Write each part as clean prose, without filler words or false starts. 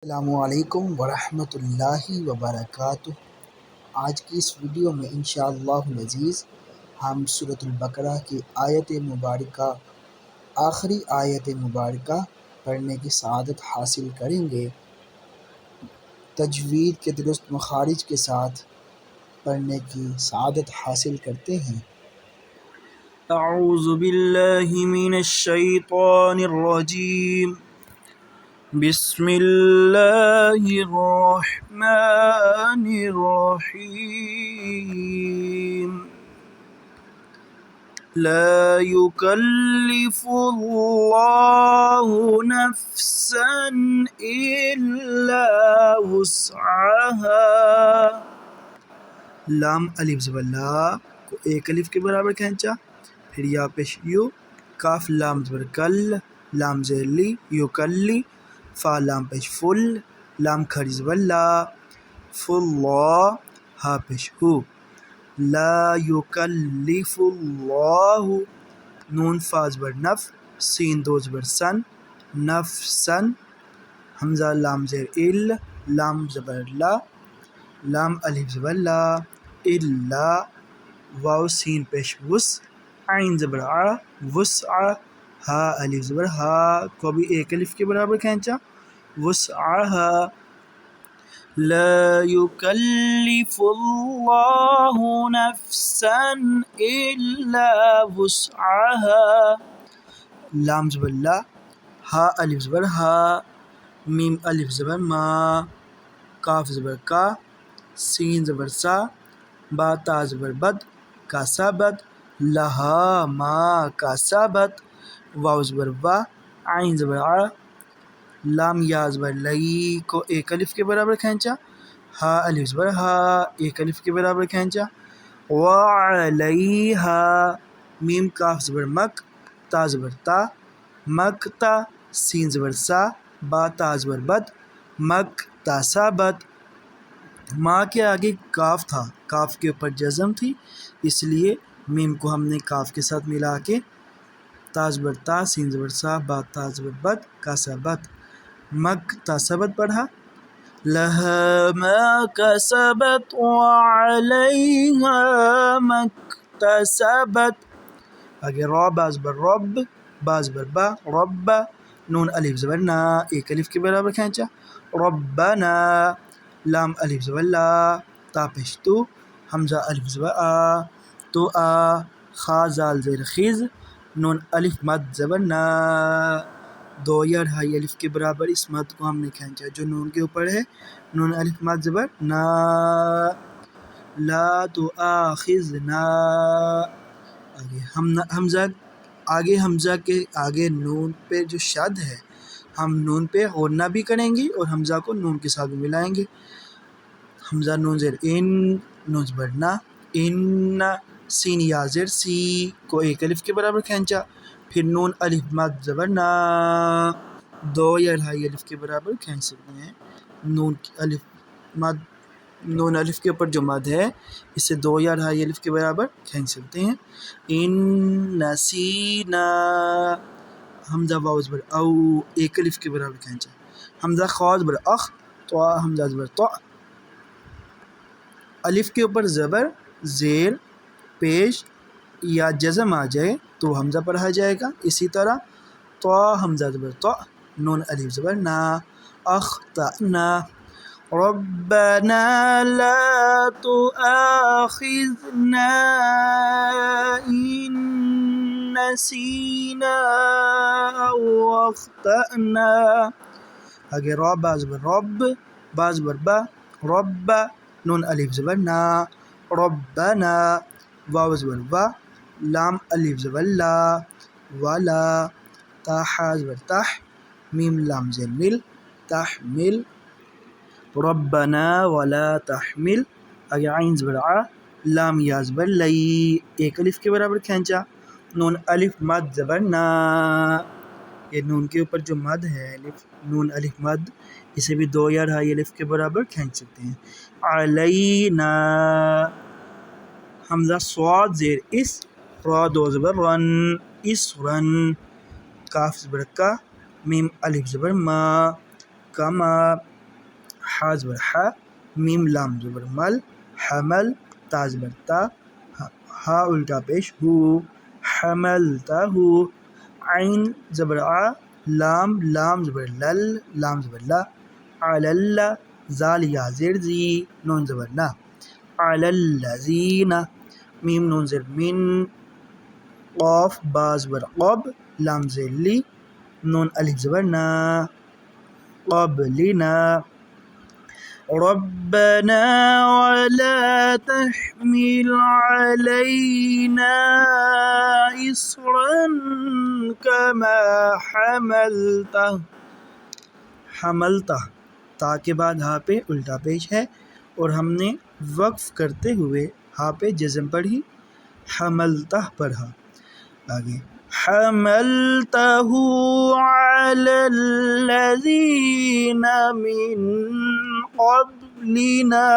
السلام علیکم ورحمۃ اللہ وبرکاتہ۔ آج کی اس ویڈیو میں انشاءاللہ العزیز ہم سورۃ البقرہ کی آیت مبارکہ آخری آیت مبارکہ پڑھنے کی سعادت حاصل کریں گے۔ تجوید کے درست مخارج کے ساتھ پڑھنے کی سعادت حاصل کرتے ہیں۔ اعوذ باللہ من الشیطان الرجیم، بسم اللہ الرحمن الرحیم۔ لا یکلف اللہ نفسا الا وسعها۔ لام الف زبر لا کو ایک الف کے برابر کھینچا، پھر یا پیش یو، کاف لام زبر کل، لام زیر لی، یو کلی، فا لام پیش فل، لام کھڑی زبر لا، فل لا، ہا پیش ہو، لا یکلف اللہ، نون فا زبر نف، سین دو زبر سن، نفسن، حمزہ لام زیر ال، لام زبر لا، لام الف زبر لا، الا، واو سین پیش وس، عین زبر ع، وسع، ہا الف زبر ہا کو بھی ایک الف کے برابر کھینچا، وسعها۔ لا یکلف اللہ نفسا الا وسعها۔ لام زبر لا، ہا الف زبر ہا، میم الف زبر ما، کاف زبر کا، سین زبر سا، با تا زبر بد، کا سبت، لہا ما کا سبت، واو زبر وا، عین زبر ع، لام یا زبر لئی کو ایک الف کے برابر کھینچا، ہا الف زبر ہا ایک الف کے برابر کھینچا، وعلیہا، میم کاف زبر مک، تا زبر تا، مکتا، سین زبر سا، با تا زبر بد، مک تا سبت۔ ماں کے آگے کاف تھا، کاف کے اوپر جزم تھی، اس لیے میم کو ہم نے کاف کے ساتھ ملا کے تا زبر تا، سین زبر سا، با تا زبر بد، کا سبت، مک تا سبت پڑھا۔ لہا ما کسبت وعلیہا ما اکتسبت۔ آگے را با زبر رب، با زبر با، رب، نون الف زبر نا ایک الف کے برابر کھینچا، ربنا، لام الف زبر لا، تا پیش تو، حمزہ الف زبر آ، تو آ، خا زال زیر خز، نون الف مد زبر نا، دو یا ڈھائی الف کے برابر اس مد کو ہم نے کھینچا جو نون کے اوپر ہے، نون الف مد زبر نا، لا تؤاخذنا۔ آگے حمزہ کے آگے نون پہ جو شد ہے، ہم نون پہ غنہ بھی کریں گے اور حمزہ کو نون کے ساتھ بھی ملائیں گے۔ حمزہ نون زیر ان، نون زبر نا، ان، سین یا زیر سی کو ایک الف کے برابر کھینچا، پھر نون الف مد زبر نا، دو یا ڈھائی الف کے برابر کھینچ سکتے ہیں۔ نون الف کے اوپر جو مد ہے اسے دو یا ڈھائی الف کے برابر کھینچ سکتے ہیں۔ ان نسینا، حمزہ واو زبر او ایک الف کے برابر کھینچا، حمزہ خا زبر اخ، تو حمزہ زبر تو، الف کے اوپر زبر زیر پیش یا جزم آ جائے تو حمزہ پڑھا جائے گا، اسی طرح تو حمزہ زبر تو، نون الف زبر نا، اخطأنا۔ ربنا لا تؤاخذنا إن نسينا أو أخطأنا۔ آگے را با زبر رب، با زبر با، رب، نون الف زبر نا، ربنا، واو زبر وا، لام الف زبر لا، ولا، تا حا زبر تح، میم لام زیر مل، تحمل، ربنا ولا تحمل۔ آگے عین زبر ع، لام یا زبر لئی ایک الف کے برابر کھینچا، نون الف مد زبر نا، یہ نون کے اوپر جو مد ہے نون الف مد، اسے بھی دو یا ڈھائی الف کے برابر کھینچ سکتے ہیں۔ علینا، حمزہ صاد زیر اس، را دو زبر رن، اس رن، کاف زبر کا، میم الف زبر ما، کما، حا زبر حا، میم لام زبر مل، حمل، تا زبر تا، ہا الٹا پیش ہو، حملتہ، عین زبر آ، لام لام زبر لل، لام زبر لا، علل، زال یا زیر زی، نون زبر نا، عللذین، میم نون زیر من، قاف با زبر قب، لام زیر لی، نون الف زبر نا، قبلنا، ربنا ولا تحمل علينا إصرا كما حملتہ، تا کے بعد ہا پہ الٹا پیش ہے اور ہم نے وقف کرتے ہوئے ہا پہ جزم پڑھی، حملتہ پڑھا. آگے حملتہ علی الذین من قبلنا،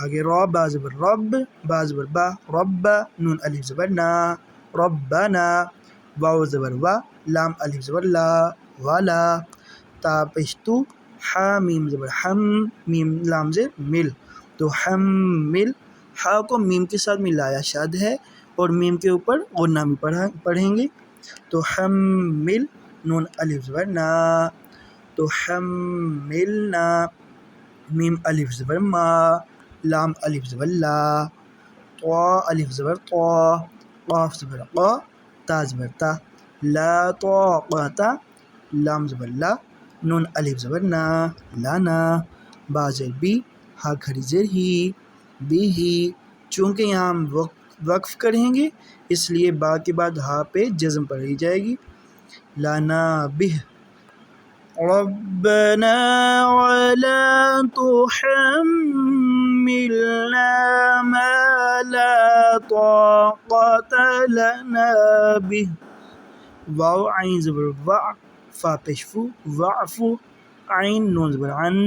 آگے را با زبر رب، با زبر با، رب، نون الف زبر نا، ربنا، واو زبر وا، لام الف زبر لا، والا، تا پشتو، حا میم زبر حم، میم لام سے مل، تو حمل، حا کو میم کے ساتھ ملایا شاد ہے اور میم کے اوپر غنہ بھی پڑھیں گے، تو حمل، نون الف زبر نا، تو حملنا، میم الف زبر ما، لام الف زبر لا، طا الف زبر طا، قاف زبر قا، تا زبر تا، لا طاقت، لام زبر لا، نون الف زبر نا، لانا، با زیر بی، ہا کھڑی زیر ہی، بی ہی، چونکہ یہاں ہم وقف کریں گے اس لیے با کے بعد ہا پہ جزم پڑھی جائے گی، لانا بہ، ربنا ولا تحملنا ما لا طاقة لنا به، واو عین زبر وا، فا پیش فو، وعفو، عین نون زبر عن،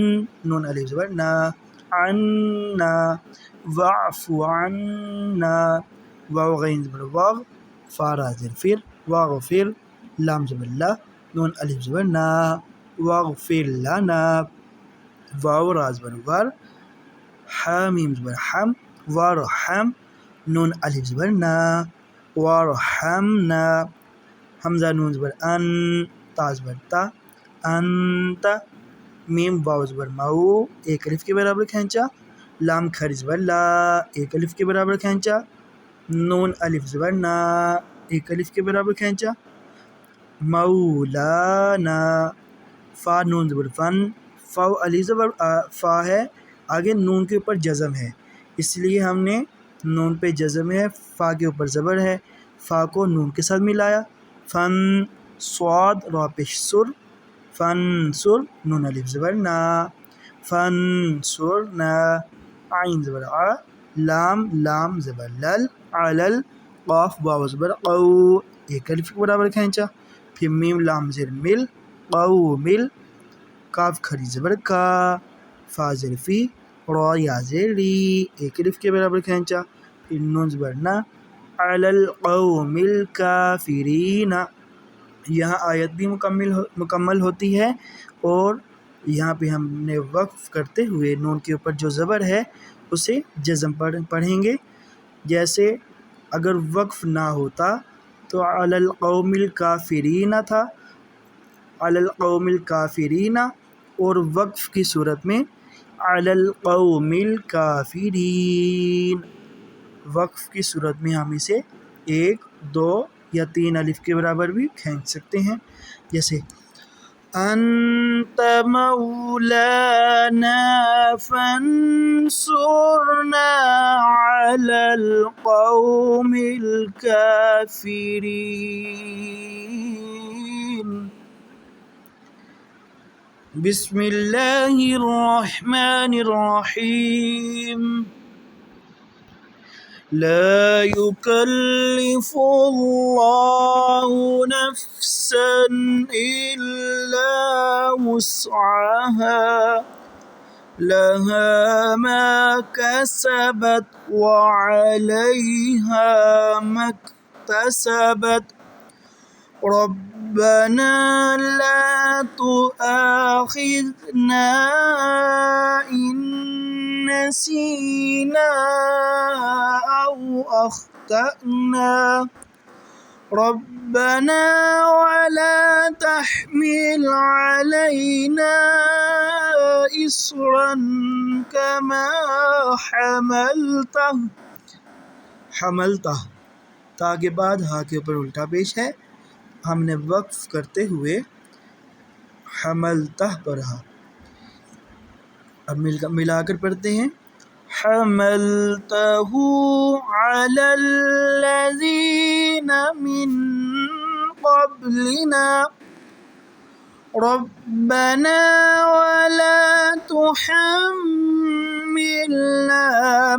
نون الف زبر نا، عنا، واعف عنا، واو غین زبر واو، فا را زیر فر، واغفر، لام زبر لا، نون الف زبر نا، واغفر لنا، واو را زبر ور، حا میم زبر حم، وارحم، نون الف زبر نا، وارحمنا، حمزہ نون زبر ان، تا زبر تا، انت، میم واو زبر مو، ایک الف کے برابر کھینچا، لام کھڑی زبر لا، ایک الف کے برابر کھینچا، نون الف زبر نا، ایک الف کے برابر کھینچا، مولانا، فا نون زبر فن، فاو الف زبر فا ہے، آگے نون کے اوپر جزم ہے اس لیے ہم نے نون پہ جزم ہے، فا کے اوپر زبر ہے، فا کو نون کے ساتھ ملایا، فن، صاد را پیش سر، فن سر، نون الف زبر نا، فن سرنا، عین زبر آ، لام لام زبر لل، علل، قاف واو زبر قو، ایک الف کے برابر کھینچا، پھر میم لام زیر مل، قو مل، کاف کھڑی زبر کا، فا زیر فی، را یا زیر ری، ایک الف کے برابر کھینچا، پھر نون زبر نا، علی القوم الکافرین، یہاں آیت بھی مکمل ہوتی ہے اور یہاں پہ ہم نے وقف کرتے ہوئے نون کے اوپر جو زبر ہے اسے جزم پڑھیں گے، جیسے اگر وقف نہ ہوتا تو علی القوم الکافرین تھا، علی القوم الکافرین، اور وقف کی صورت میں علی القوم الکافرین، وقف کی صورت میں ہم اسے 1، 2 یا 3 الف کے برابر بھی کھینچ سکتے ہیں، جیسے انت مولانا فانصرنا علی القوم الکافرین. بسم اللہ الرحمن الرحیم. لا يكلف الله نفسا إلا وسعها لها ما كسبت وعليها ما اكتسبت ربنا لا تؤاخذنا إن نسينا أو أخطأنا ربنا ولا تحمل علينا إصرا كما حملته تا کے بعد ہا کے اوپر الٹا پیش ہے، ہم نے وقف کرتے ہوئے حملتہ پڑھا۔ اب ملا کر پڑھتے ہیں، حملتہ علی الذین من قبلنا ربنا ولا تحملنا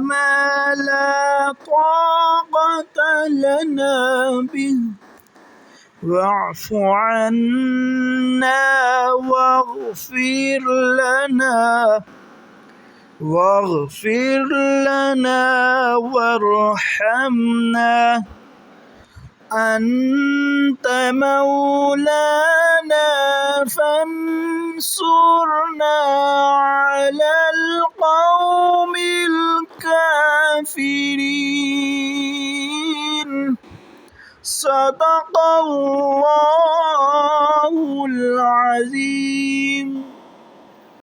ما لا طاقة لنا به واعف عنا واغفر لنا وارحمنا أنت مولانا فانصرنا على القوم الكافرين صدق الله العظيم۔